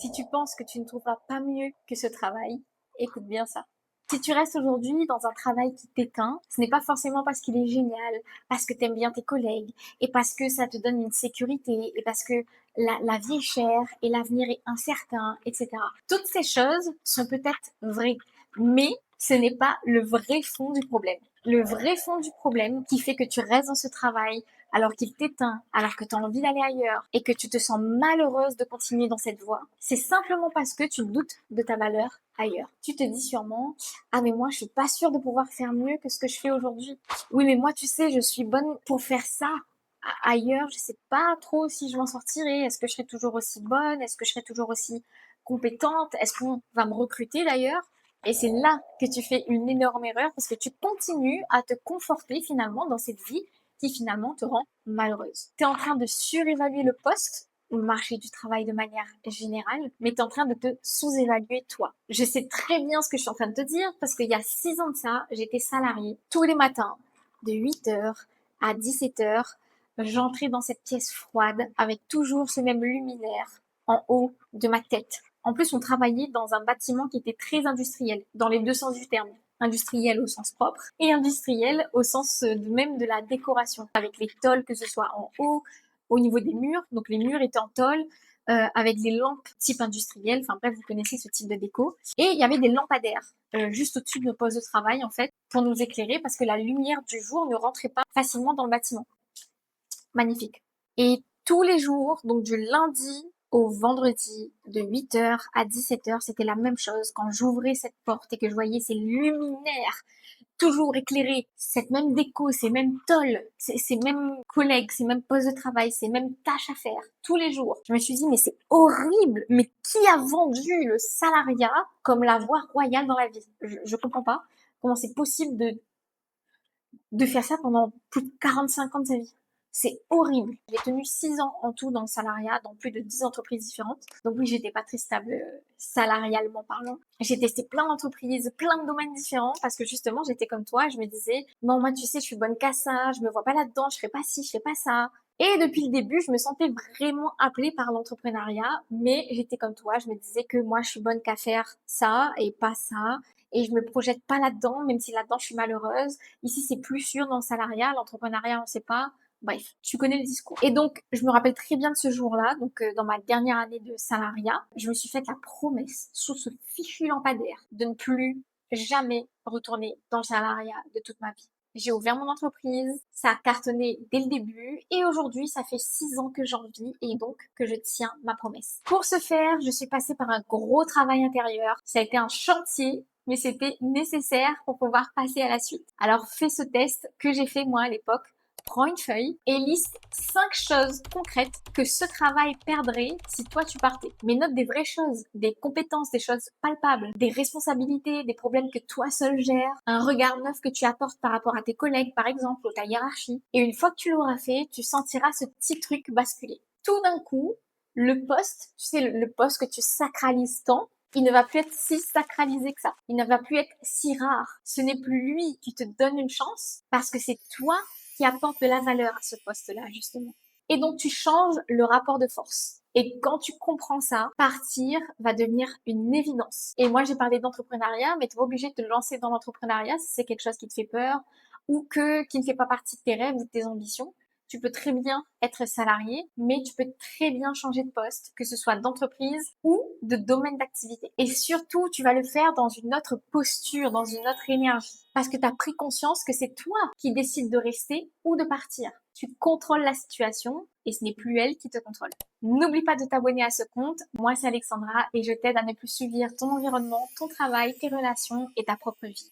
Si tu penses que tu ne trouveras pas mieux que ce travail, écoute bien ça. Si tu restes aujourd'hui dans un travail qui t'éteint, ce n'est pas forcément parce qu'il est génial, parce que tu aimes bien tes collègues, et parce que ça te donne une sécurité, et parce que la vie est chère, et l'avenir est incertain, etc. Toutes ces choses sont peut-être vraies, mais ce n'est pas le vrai fond du problème. Le vrai fond du problème qui fait que tu restes dans ce travail alors qu'il t'éteint, alors que tu as envie d'aller ailleurs et que tu te sens malheureuse de continuer dans cette voie, c'est simplement parce que tu doutes de ta valeur ailleurs. Tu te dis sûrement, ah mais moi je suis pas sûre de pouvoir faire mieux que ce que je fais aujourd'hui. Oui mais moi tu sais, je suis bonne pour faire ça. Ailleurs, je sais pas trop si je m'en sortirai. Est-ce que je serai toujours aussi bonne? Est-ce que je serai toujours aussi compétente? Est-ce qu'on va me recruter d'ailleurs? Et c'est là que tu fais une énorme erreur parce que tu continues à te conforter finalement dans cette vie qui finalement te rend malheureuse. Tu es en train de surévaluer le poste ou le marché du travail de manière générale, mais tu es en train de te sous-évaluer toi. Je sais très bien ce que je suis en train de te dire parce qu'il y a 6 ans de ça, j'étais salariée tous les matins de 8h à 17h. J'entrais dans cette pièce froide avec toujours ce même luminaire en haut de ma tête. En plus, on travaillait dans un bâtiment qui était très industriel, dans les deux sens du terme. Industriel au sens propre et industriel au sens même de la décoration, avec les tôles, que ce soit en haut, au niveau des murs. Donc les murs étaient en tôle, avec des lampes type industriel. Enfin bref, vous connaissez ce type de déco. Et il y avait des lampadaires juste au-dessus de nos postes de travail, en fait, pour nous éclairer, parce que la lumière du jour ne rentrait pas facilement dans le bâtiment. Magnifique. Et tous les jours, donc du lundi au vendredi, de 8h à 17h, c'était la même chose. Quand j'ouvrais cette porte et que je voyais ces luminaires toujours éclairés, cette même déco, ces mêmes tôles, ces mêmes collègues, ces mêmes postes de travail, ces mêmes tâches à faire, tous les jours. Je me suis dit, mais c'est horrible! Mais qui a vendu le salariat comme la voie royale dans la vie? Je comprends pas comment c'est possible de faire ça pendant plus de 45 ans de sa vie. C'est horrible. J'ai tenu 6 ans en tout dans le salariat, dans plus de 10 entreprises différentes. Donc oui, j'étais pas très stable salarialement parlant. J'ai testé plein d'entreprises, plein de domaines différents parce que justement, j'étais comme toi, je me disais, non, moi, tu sais, je suis bonne qu'à ça, je me vois pas là-dedans, je fais pas ci, je fais pas ça. Et depuis le début, je me sentais vraiment appelée par l'entrepreneuriat, mais j'étais comme toi, je me disais que moi, je suis bonne qu'à faire ça et pas ça. Et je me projette pas là-dedans, même si là-dedans, je suis malheureuse. Ici, c'est plus sûr dans le salariat, l'entrepreneuriat, on sait pas. Bref, tu connais le discours. Et donc, je me rappelle très bien de ce jour-là, donc dans ma dernière année de salariat, je me suis faite la promesse, sous ce fichu lampadaire, de ne plus jamais retourner dans le salariat de toute ma vie. J'ai ouvert mon entreprise, ça a cartonné dès le début, et aujourd'hui, ça fait 6 ans que j'en vis, et donc que je tiens ma promesse. Pour ce faire, je suis passée par un gros travail intérieur. Ça a été un chantier, mais c'était nécessaire pour pouvoir passer à la suite. Alors fais ce test que j'ai fait moi à l'époque. Prends une feuille et liste 5 choses concrètes que ce travail perdrait si toi tu partais. Mais note des vraies choses, des compétences, des choses palpables, des responsabilités, des problèmes que toi seul gères, un regard neuf que tu apportes par rapport à tes collègues par exemple, ou ta hiérarchie. Et une fois que tu l'auras fait, tu sentiras ce petit truc basculer. Tout d'un coup, le poste, tu sais, le poste que tu sacralises tant, il ne va plus être si sacralisé que ça. Il ne va plus être si rare. Ce n'est plus lui qui te donne une chance parce que c'est toi qui apporte de la valeur à ce poste-là, justement. Et donc, tu changes le rapport de force. Et quand tu comprends ça, partir va devenir une évidence. Et moi, j'ai parlé d'entrepreneuriat, mais tu n'es pas obligé de te lancer dans l'entrepreneuriat si c'est quelque chose qui te fait peur ou qui ne fait pas partie de tes rêves ou de tes ambitions. Tu peux très bien être salarié, mais tu peux très bien changer de poste, que ce soit d'entreprise ou de domaine d'activité. Et surtout, tu vas le faire dans une autre posture, dans une autre énergie. Parce que tu as pris conscience que c'est toi qui décides de rester ou de partir. Tu contrôles la situation et ce n'est plus elle qui te contrôle. N'oublie pas de t'abonner à ce compte. Moi, c'est Alexandra et je t'aide à ne plus subir ton environnement, ton travail, tes relations et ta propre vie.